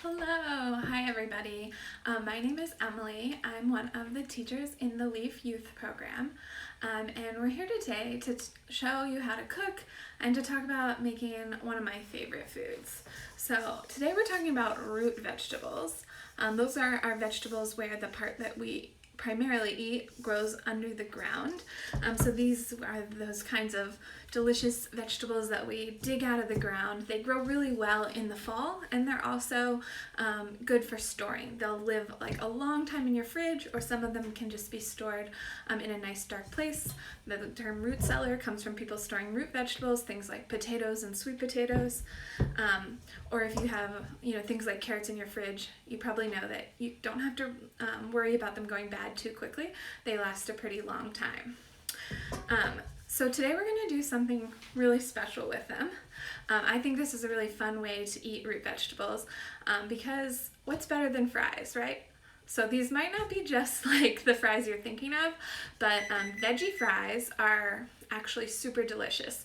Hello, hi everybody. My name is Emily. I'm one of the teachers in the Leaf Youth Program, and we're here today to show you how to cook and to talk about making one of my favorite foods. So today we're talking about root vegetables. Those are our vegetables where the part that we primarily eat grows under the ground. So these are those kinds of delicious vegetables that we dig out of the ground. They grow really well in the fall, and they're also good for storing. They'll live like a long time in your fridge, or some of them can just be stored in a nice dark place. The term root cellar comes from people storing root vegetables, things like potatoes and sweet potatoes. Or if you have things like carrots in your fridge, you probably know that you don't have to worry about them going bad too quickly. They last a pretty long time. So today we're going to do something really special with them. I think this is a really fun way to eat root vegetables because what's better than fries, right? So these might not be just like the fries you're thinking of, but veggie fries are actually super delicious.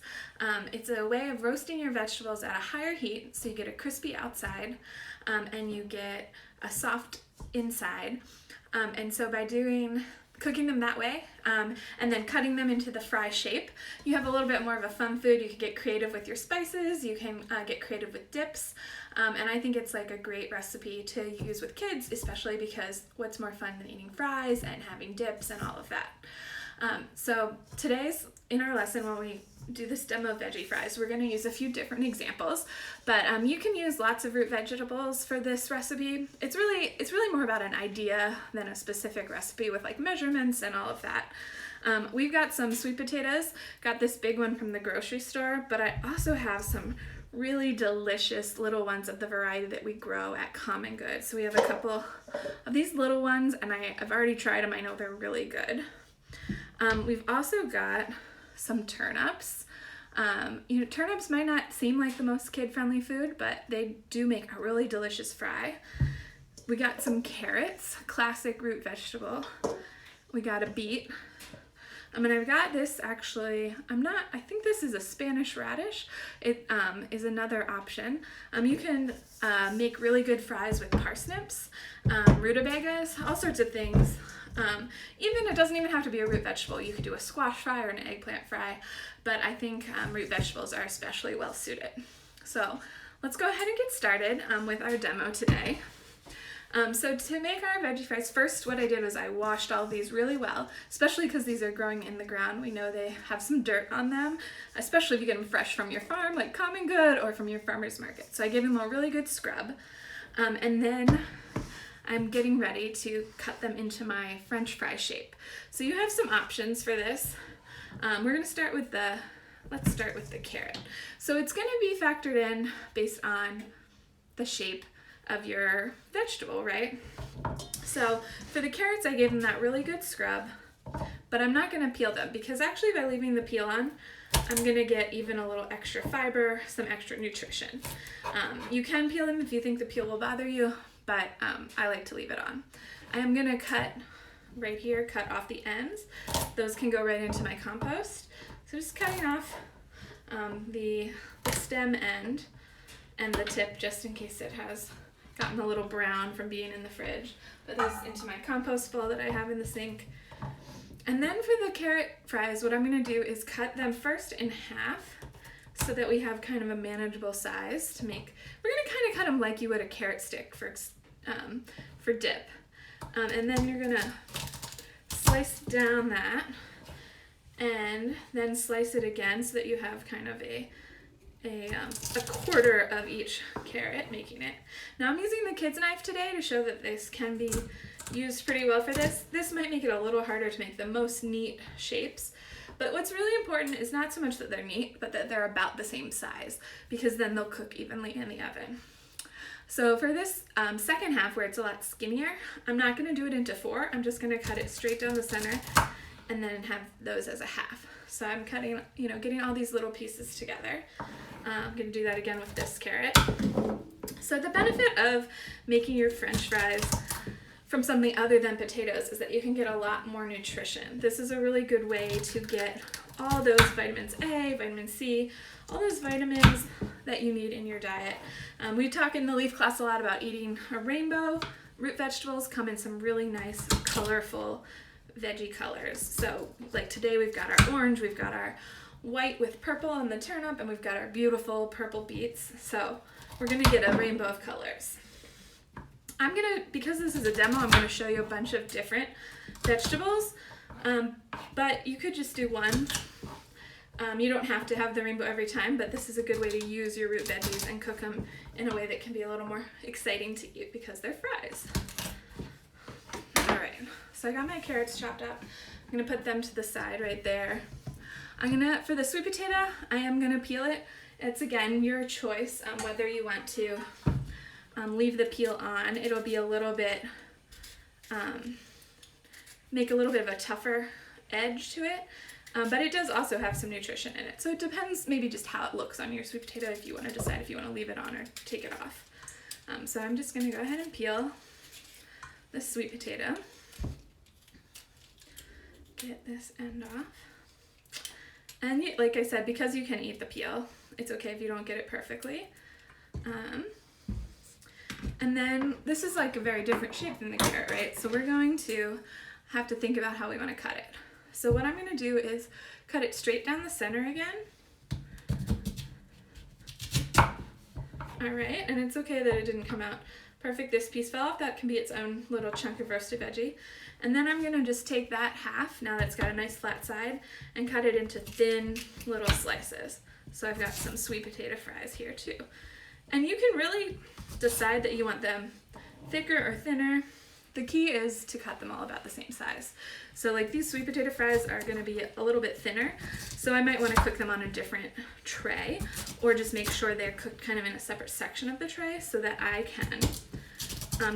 It's a way of roasting your vegetables at a higher heat, so you get a crispy outside and you get a soft inside. And so by cooking them that way, and then cutting them into the fry shape, you have a little bit more of a fun food. You can get creative with your spices, you can get creative with dips, and I think it's like a great recipe to use with kids, especially because what's more fun than eating fries and having dips and all of that. So today's, in our lesson, when we do this demo of veggie fries, we're going to use a few different examples, but you can use lots of root vegetables for this recipe. It's really more about an idea than a specific recipe with like measurements and all of that. We've got some sweet potatoes, got this big one from the grocery store, but I also have some really delicious little ones of the variety that we grow at Common Good. So we have a couple of these little ones, and I've already tried them. I know they're really good. We've also got some turnips. Turnips might not seem like the most kid-friendly food, but they do make a really delicious fry. We got some carrots, classic root vegetable. We got a beet. And I've got this actually, I think this is a Spanish radish. It is another option. You can make really good fries with parsnips, rutabagas, all sorts of things. It doesn't even have to be a root vegetable. You could do a squash fry or an eggplant fry, but I think root vegetables are especially well suited. So let's go ahead and get started with our demo today. So to make our veggie fries, first what I did was I washed all of these really well, especially because these are growing in the ground. We know they have some dirt on them, especially if you get them fresh from your farm, like Common Good, or from your farmer's market. So I gave them a really good scrub. And then I'm getting ready to cut them into my French fry shape. So you have some options for this. We're going to start with let's start with the carrot. So it's going to be factored in based on the shape of your vegetable, right? So for the carrots, I gave them that really good scrub, but I'm not going to peel them because actually by leaving the peel on, I'm going to get even a little extra fiber, some extra nutrition. You can peel them if you think the peel will bother you, but I like to leave it on. I am going to cut right here, cut off the ends. Those can go right into my compost. So just cutting off the stem end and the tip just in case it has gotten a little brown from being in the fridge. Put this into my compost bowl that I have in the sink. And then for the carrot fries, what I'm going to do is cut them first in half so that we have kind of a manageable size to make. We're going to kind of cut them like you would a carrot stick for dip. And then you're going to slice down that and then slice it again so that you have kind of a quarter of each carrot, making it. Now I'm using the kids knife today to show that this can be used pretty well for this. This might make it a little harder to make the most neat shapes, but what's really important is not so much that they're neat, but that they're about the same size, because then they'll cook evenly in the oven. So for this second half where it's a lot skinnier, I'm not going to do it into 4. I'm just going to cut it straight down the center and then have those as a half. So I'm cutting, getting all these little pieces together. I'm going to do that again with this carrot. So the benefit of making your French fries from something other than potatoes is that you can get a lot more nutrition. This is a really good way to get all those vitamins A, vitamin C, all those vitamins that you need in your diet. We talk in the Leaf class a lot about eating a rainbow. Root vegetables come in some really nice, colorful veggie colors. So like today we've got our orange, we've got our white with purple on the turnip, and we've got our beautiful purple beets. So we're gonna get a rainbow of colors. Because this is a demo, I'm gonna show you a bunch of different vegetables, but you could just do one. You don't have to have the rainbow every time, but this is a good way to use your root veggies and cook them in a way that can be a little more exciting to eat because they're fries. All right, so I got my carrots chopped up. I'm gonna put them to the side right there. For the sweet potato, I am gonna peel it. It's again your choice whether you want to leave the peel on. It'll be a little bit, make a little bit of a tougher edge to it, but it does also have some nutrition in it. So it depends maybe just how it looks on your sweet potato if you want to decide if you want to leave it on or take it off. So I'm just going to go ahead and peel the sweet potato. Get this end off. And like I said, because you can eat the peel, it's okay if you don't get it perfectly. And then this is like a very different shape than the carrot, right? So we're going to have to think about how we want to cut it. So what I'm going to do is cut it straight down the center again. All right, and it's okay that it didn't come out perfect. This piece fell off. That can be its own little chunk of roasted veggie. And then I'm going to just take that half, now that it's got a nice flat side, and cut it into thin little slices. So I've got some sweet potato fries here too. And you can really decide that you want them thicker or thinner. The key is to cut them all about the same size. So like these sweet potato fries are going to be a little bit thinner, so I might want to cook them on a different tray, or just make sure they're cooked kind of in a separate section of the tray so that I can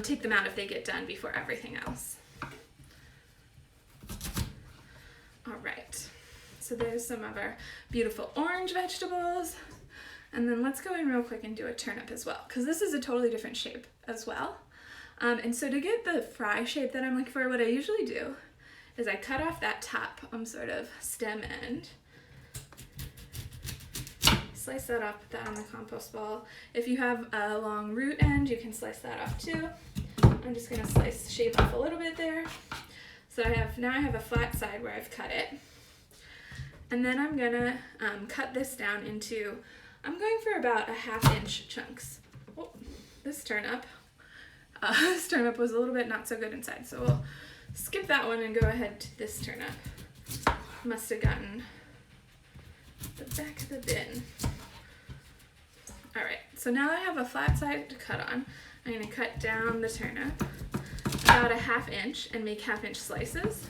take them out if they get done before everything else. All right, so there's some of our beautiful orange vegetables. And then let's go in real quick and do a turnip as well, because this is a totally different shape as well. And so to get the fry shape that I'm looking for, what I usually do is I cut off that top sort of stem end, slice that off, put that on the compost ball. If you have a long root end, you can slice that off too. I'm just gonna slice the shape off a little bit there. So now I have a flat side where I've cut it. And then I'm gonna cut this down into, I'm going for about a 1/2 inch chunks. Oh, this turnip was a little bit not so good inside, so we'll skip that one and go ahead to this turnip. Must have gotten the back of the bin. All right, so now that I have a flat side to cut on, I'm gonna cut down the turnip about a 1/2 inch and make 1/2 inch slices.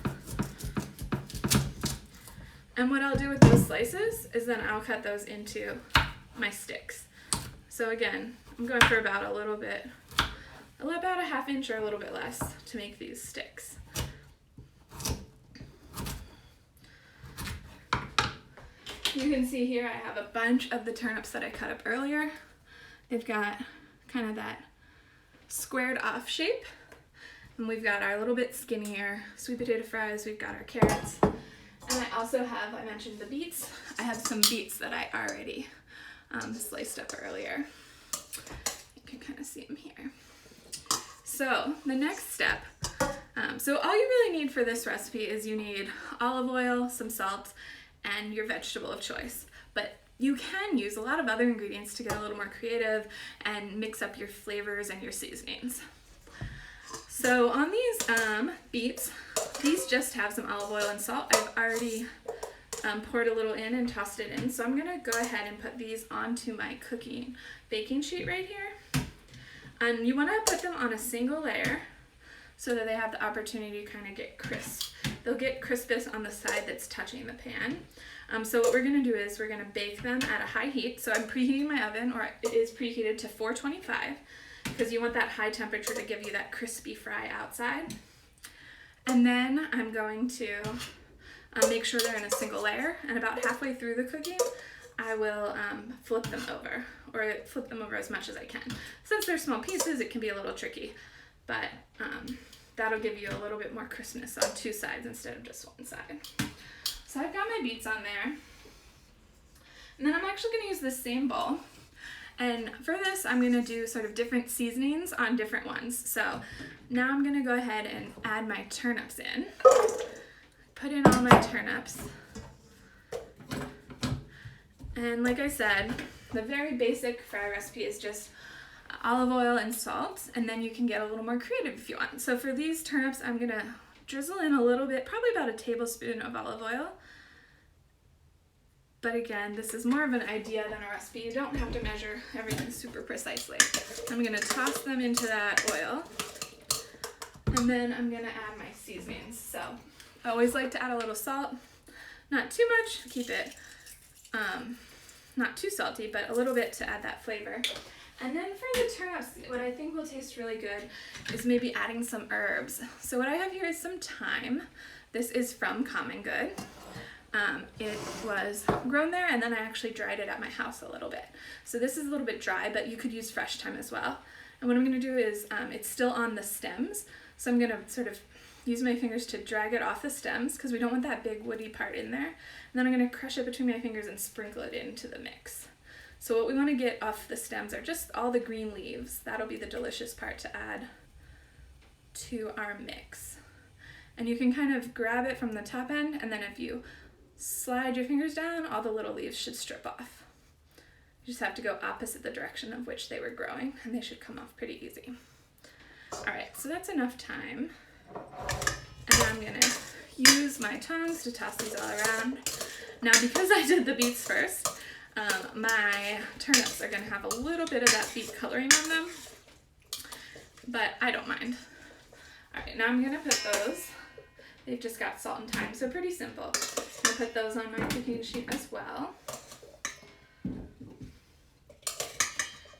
And what I'll do with those slices is then I'll cut those into my sticks. So again, I'm going for about a 1/2 inch or a little bit less to make these sticks. You can see here I have a bunch of the turnips that I cut up earlier. They've got kind of that squared off shape. And we've got our little bit skinnier sweet potato fries, we've got our carrots. And I also have, I mentioned the beets. I have some beets that I already sliced up earlier. You can kind of see them here. So the next step, so all you really need for this recipe is you need olive oil, some salt, and your vegetable of choice. But you can use a lot of other ingredients to get a little more creative and mix up your flavors and your seasonings. So on these beets, these just have some olive oil and salt. I've already poured a little in and tossed it in. So I'm gonna go ahead and put these onto my baking sheet right here. And you wanna put them on a single layer so that they have the opportunity to kind of get crisp. They'll get crispest on the side that's touching the pan. So what we're gonna do is we're gonna bake them at a high heat. So I'm preheating my oven, or it is preheated to 425, because you want that high temperature to give you that crispy fry outside. And then I'm going to make sure they're in a single layer, and about halfway through the cooking, I will flip them over, or flip them over as much as I can. Since they're small pieces, it can be a little tricky, but that'll give you a little bit more crispness on two sides instead of just one side. So I've got my beets on there, and then I'm actually going to use this same bowl, And for this, I'm gonna do sort of different seasonings on different ones. So now I'm gonna go ahead and add my turnips in. Put in all my turnips. And like I said, the very basic fry recipe is just olive oil and salt, and then you can get a little more creative if you want. So for these turnips, I'm gonna drizzle in a little bit, probably about a tablespoon of olive oil. But again, this is more of an idea than a recipe. You don't have to measure everything super precisely. I'm gonna toss them into that oil, and then I'm gonna add my seasonings. So I always like to add a little salt, not too much, keep it not too salty, but a little bit to add that flavor. And then for the turnips, what I think will taste really good is maybe adding some herbs. So what I have here is some thyme. This is from Common Good. It was grown there, and then I actually dried it at my house a little bit. So this is a little bit dry, but you could use fresh thyme as well. And what I'm going to do is, it's still on the stems, so I'm going to sort of use my fingers to drag it off the stems because we don't want that big woody part in there. And then I'm going to crush it between my fingers and sprinkle it into the mix. So what we want to get off the stems are just all the green leaves. That'll be the delicious part to add to our mix. And you can kind of grab it from the top end, and then if you slide your fingers down, all the little leaves should strip off. You just have to go opposite the direction of which they were growing, and they should come off pretty easy. All right, so that's enough time. And I'm gonna use my tongs to toss these all around. Now, because I did the beets first, my turnips are gonna have a little bit of that beet coloring on them, but I don't mind. All right, now I'm gonna put those. They've just got salt and thyme, so pretty simple. I'm gonna put those on my cooking sheet as well.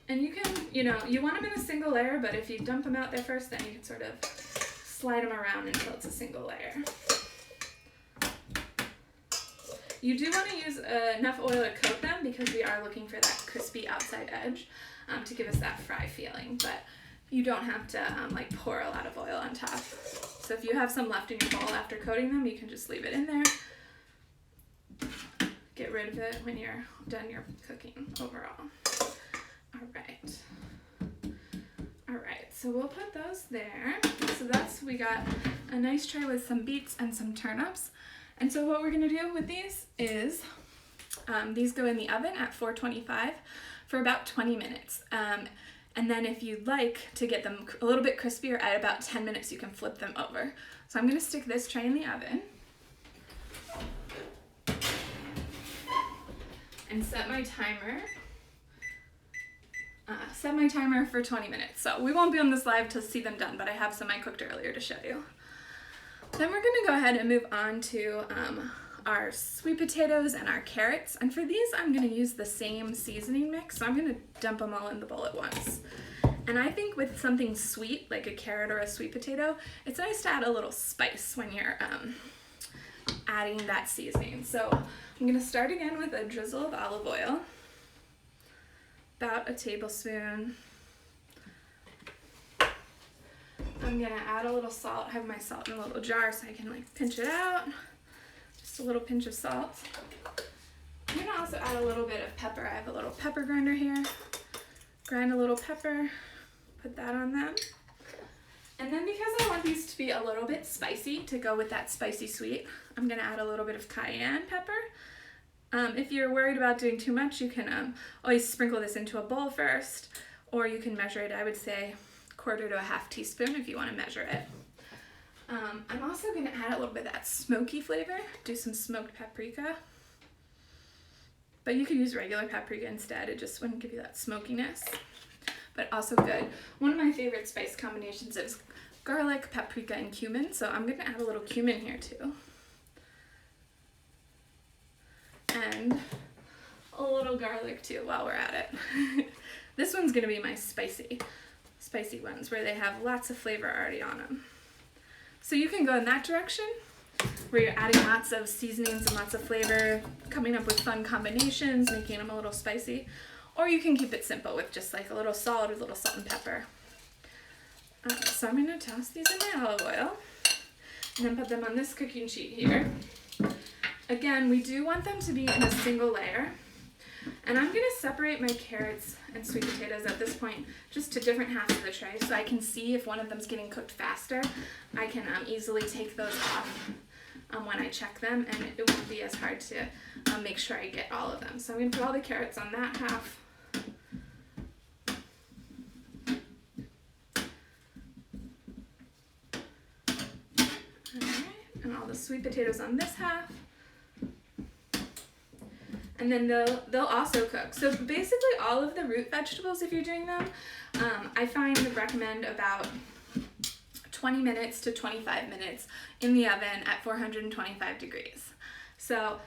And you can, you want them in a single layer, but if you dump them out there first, then you can sort of slide them around until it's a single layer. You do want to use enough oil to coat them because we are looking for that crispy outside edge to give us that fry feeling, but you don't have to pour a lot of oil on top. So if you have some left in your bowl after coating them, you can just leave it in there. Get rid of it when you're done your cooking overall. All right, so we'll put those there. So we got a nice tray with some beets and some turnips. And so what we're gonna do with these is, these go in the oven at 425 for about 20 minutes. And then if you'd like to get them a little bit crispier, at about 10 minutes, you can flip them over. So I'm gonna stick this tray in the oven and set my timer for 20 minutes. So we won't be on this live to see them done, but I have some I cooked earlier to show you. Then we're gonna go ahead and move on to our sweet potatoes and our carrots. And for these, I'm gonna use the same seasoning mix. So I'm gonna dump them all in the bowl at once. And I think with something sweet, like a carrot or a sweet potato, it's nice to add a little spice when you're adding that seasoning. So I'm gonna start again with a drizzle of olive oil, about a tablespoon. I'm gonna add a little salt. I have my salt in a little jar so I can pinch it out. Just a little pinch of salt. I'm gonna also add a little bit of pepper. I have a little pepper grinder here. Grind a little pepper, put that on them. And then because I want these to be a little bit spicy to go with that spicy sweet, I'm gonna add a little bit of cayenne pepper. If you're worried about doing too much, you can always sprinkle this into a bowl first, or you can measure it, I would say, 1/4 to 1/2 teaspoon if you want to measure it. I'm also going to add a little bit of that smoky flavor, do some smoked paprika. But you could use regular paprika instead, it just wouldn't give you that smokiness, but also good. One of my favorite spice combinations is garlic, paprika, and cumin, so I'm going to add a little cumin here too. And a little garlic too while we're at it. This one's going to be my spicy ones where they have lots of flavor already on them. So you can go in that direction where you're adding lots of seasonings and lots of flavor, coming up with fun combinations, making them a little spicy, or you can keep it simple with just a little salt or a little salt and pepper. So I'm going to toss these in my olive oil and then put them on this cooking sheet here. Again, we do want them to be in a single layer. And I'm gonna separate my carrots and sweet potatoes at this point just to different halves of the tray so I can see if one of them's getting cooked faster. I can easily take those off when I check them, and it won't be as hard to make sure I get all of them. So I'm gonna put all the carrots on that half. And all the sweet potatoes on this half. And then they'll also cook. So basically all of the root vegetables, if you're doing them, I recommend about 20 minutes to 25 minutes in the oven at 425 degrees. So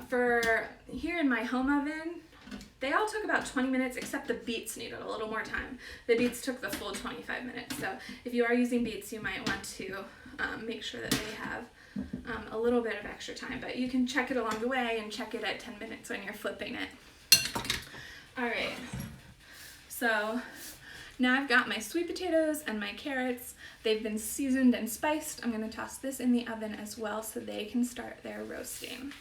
for here in my home oven, they all took about 20 minutes, except the beets needed a little more time. The beets took the full 25 minutes. So if you are using beets, you might want to make sure that they have a little bit of extra time, but you can check it along the way and check it at 10 minutes when you're flipping it. All right, so now I've got my sweet potatoes and my carrots. They've been seasoned and spiced. I'm gonna toss this in the oven as well so they can start their roasting.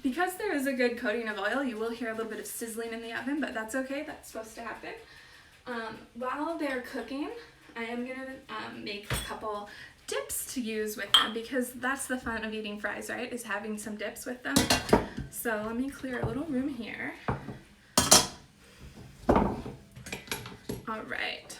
Because there is a good coating of oil, you will hear a little bit of sizzling in the oven, but that's okay, that's supposed to happen. While they're cooking, I am gonna make a couple dips to use with them, because that's the fun of eating fries, right, is having some dips with them. So let me clear a little room here. All right.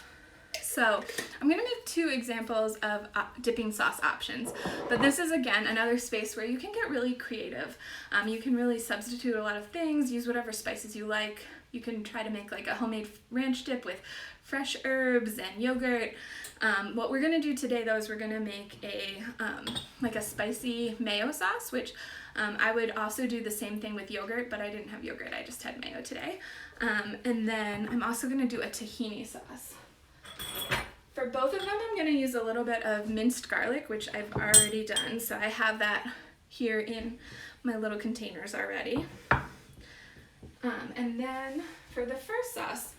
So I'm gonna make 2 examples of dipping sauce options, but this is again another space where you can get really creative. You can really substitute a lot of things, use whatever spices you like. You can try to make like a homemade ranch dip with fresh herbs and yogurt. What we're gonna do today though is we're gonna make a like a spicy mayo sauce, which I would also do the same thing with yogurt, but I didn't have yogurt, I just had mayo today. And then I'm also gonna do a tahini sauce. For both of them, I'm going to use a little bit of minced garlic, which I've already done. So I have that here in my little containers already. And then for the first sauce,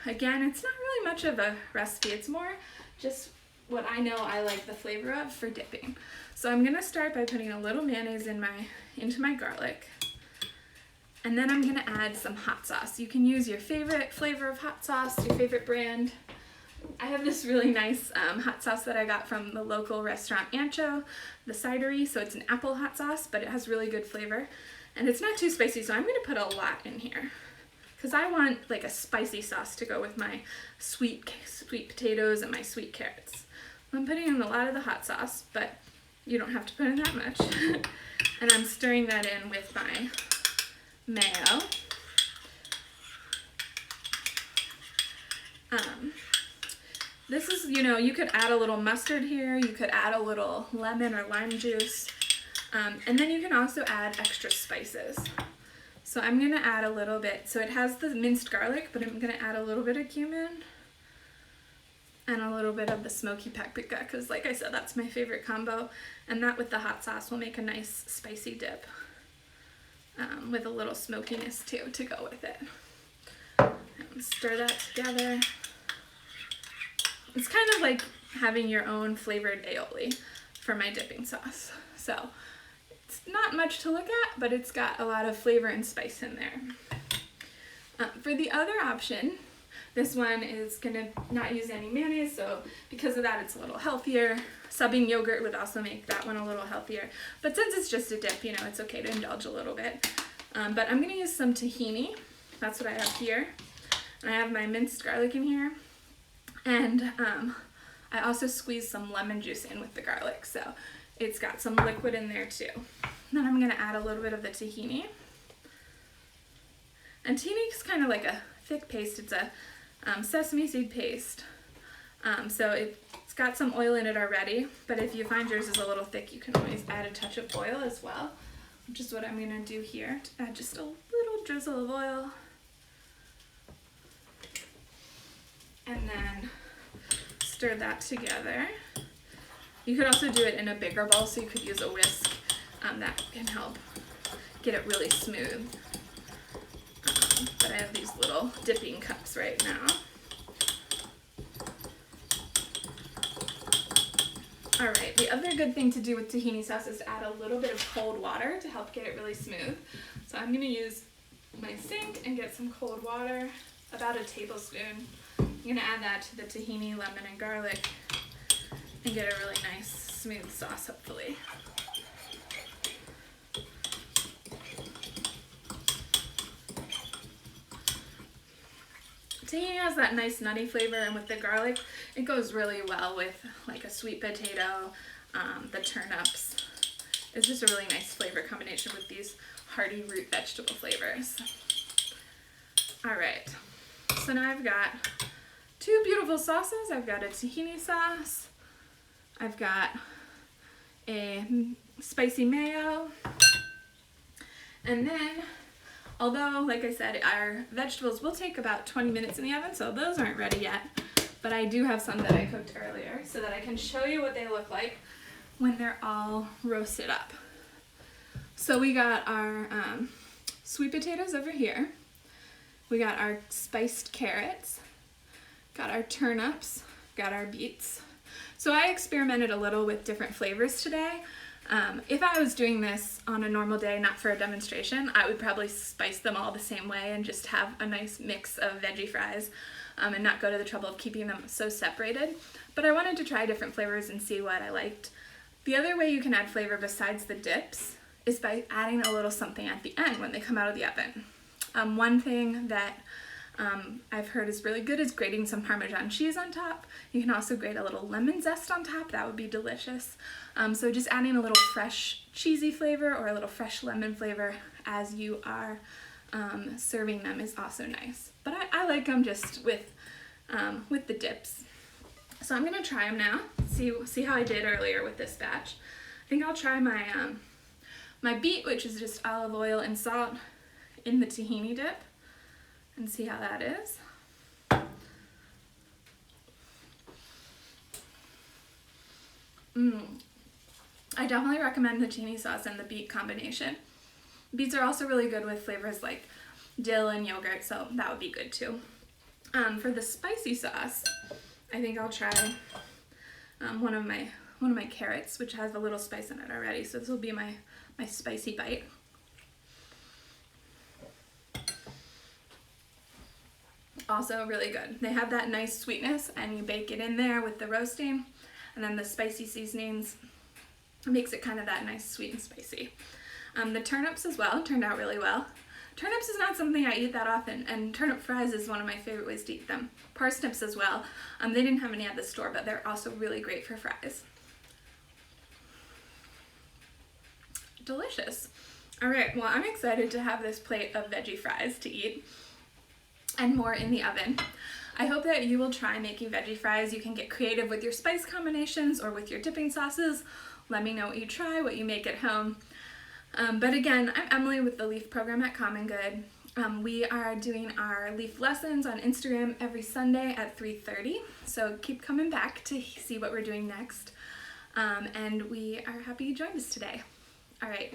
again, it's not really much of a recipe. It's more just what I know I like the flavor of for dipping. So I'm going to start by putting a little mayonnaise into my garlic. And then I'm going to add some hot sauce. You can use your favorite flavor of hot sauce, your favorite brand. I have this really nice hot sauce that I got from the local restaurant Ancho, the cidery, so it's an apple hot sauce, but it has really good flavor. And it's not too spicy, so I'm going to put a lot in here, because I want like a spicy sauce to go with my sweet potatoes and my sweet carrots. I'm putting in a lot of the hot sauce, but you don't have to put in that much. And I'm stirring that in with my mayo. This is, you could add a little mustard here, you could add a little lemon or lime juice, and then you can also add extra spices. So I'm going to add a little bit, so it has the minced garlic, but I'm going to add a little bit of cumin and a little bit of the smoky paprika, because like I said, that's my favorite combo, and that with the hot sauce will make a nice spicy dip with a little smokiness too to go with it. And stir that together. It's kind of like having your own flavored aioli for my dipping sauce. So it's not much to look at, but it's got a lot of flavor and spice in there. For the other option, this one is gonna not use any mayonnaise, so because of that it's a little healthier. Subbing yogurt would also make that one a little healthier. But since it's just a dip, it's okay to indulge a little bit. But I'm gonna use some tahini. That's what I have here. And I have my minced garlic in here. And I also squeezed some lemon juice in with the garlic, so it's got some liquid in there too. Then I'm gonna add a little bit of the tahini. And tahini is kind of like a thick paste. It's a sesame seed paste. So it's got some oil in it already, but if you find yours is a little thick, you can always add a touch of oil as well, which is what I'm gonna do here, to add just a little drizzle of oil. And then stir that together. You could also do it in a bigger bowl, so you could use a whisk. That can help get it really smooth. But I have these little dipping cups right now. All right, the other good thing to do with tahini sauce is to add a little bit of cold water to help get it really smooth. So I'm gonna use my sink and get some cold water, about a tablespoon. I'm gonna add that to the tahini, lemon, and garlic and get a really nice smooth sauce, hopefully. Tahini has that nice nutty flavor, and with the garlic, it goes really well with like a sweet potato, the turnips. It's just a really nice flavor combination with these hearty root vegetable flavors. All right, so now I've got two beautiful sauces. I've got a tahini sauce. I've got a spicy mayo. And then, although, like I said, our vegetables will take about 20 minutes in the oven, so those aren't ready yet. But I do have some that I cooked earlier so that I can show you what they look like when they're all roasted up. So we got our sweet potatoes over here. We got our spiced carrots, got our turnips, got our beets. So I experimented a little with different flavors today. If I was doing this on a normal day, not for a demonstration, I would probably spice them all the same way and just have a nice mix of veggie fries and not go to the trouble of keeping them so separated. But I wanted to try different flavors and see what I liked. The other way you can add flavor besides the dips is by adding a little something at the end when they come out of the oven. One thing that I've heard is really good is grating some Parmesan cheese on top. You can also grate a little lemon zest on top. That would be delicious. So just adding a little fresh cheesy flavor or a little fresh lemon flavor as you are serving them is also nice. But I like them just with the dips. So I'm gonna try them now. See how I did earlier with this batch. I think I'll try my my beet, which is just olive oil and salt in the tahini dip, and see how that is. I definitely recommend the tahini sauce and the beet combination. Beets are also really good with flavors like dill and yogurt, so that would be good too. For the spicy sauce, I think I'll try one of my carrots, which has a little spice in it already. So this will be my spicy bite. Also really good. They have that nice sweetness, and you bake it in there with the roasting, and then the spicy seasonings makes it kind of that nice sweet and spicy. The turnips as well turned out really well. Turnips is not something I eat that often, and turnip fries is one of my favorite ways to eat them. Parsnips as well. They didn't have any at the store, but they're also really great for fries. Delicious. All right, well, I'm excited to have this plate of veggie fries to eat and more in the oven. I hope that you will try making veggie fries. You can get creative with your spice combinations or with your dipping sauces. Let me know what you try, what you make at home. But again, I'm Emily with the Leaf program at Common Good. We are doing our Leaf lessons on Instagram every Sunday at 3:30, so keep coming back to see what we're doing next. And we are happy you joined us today. All right,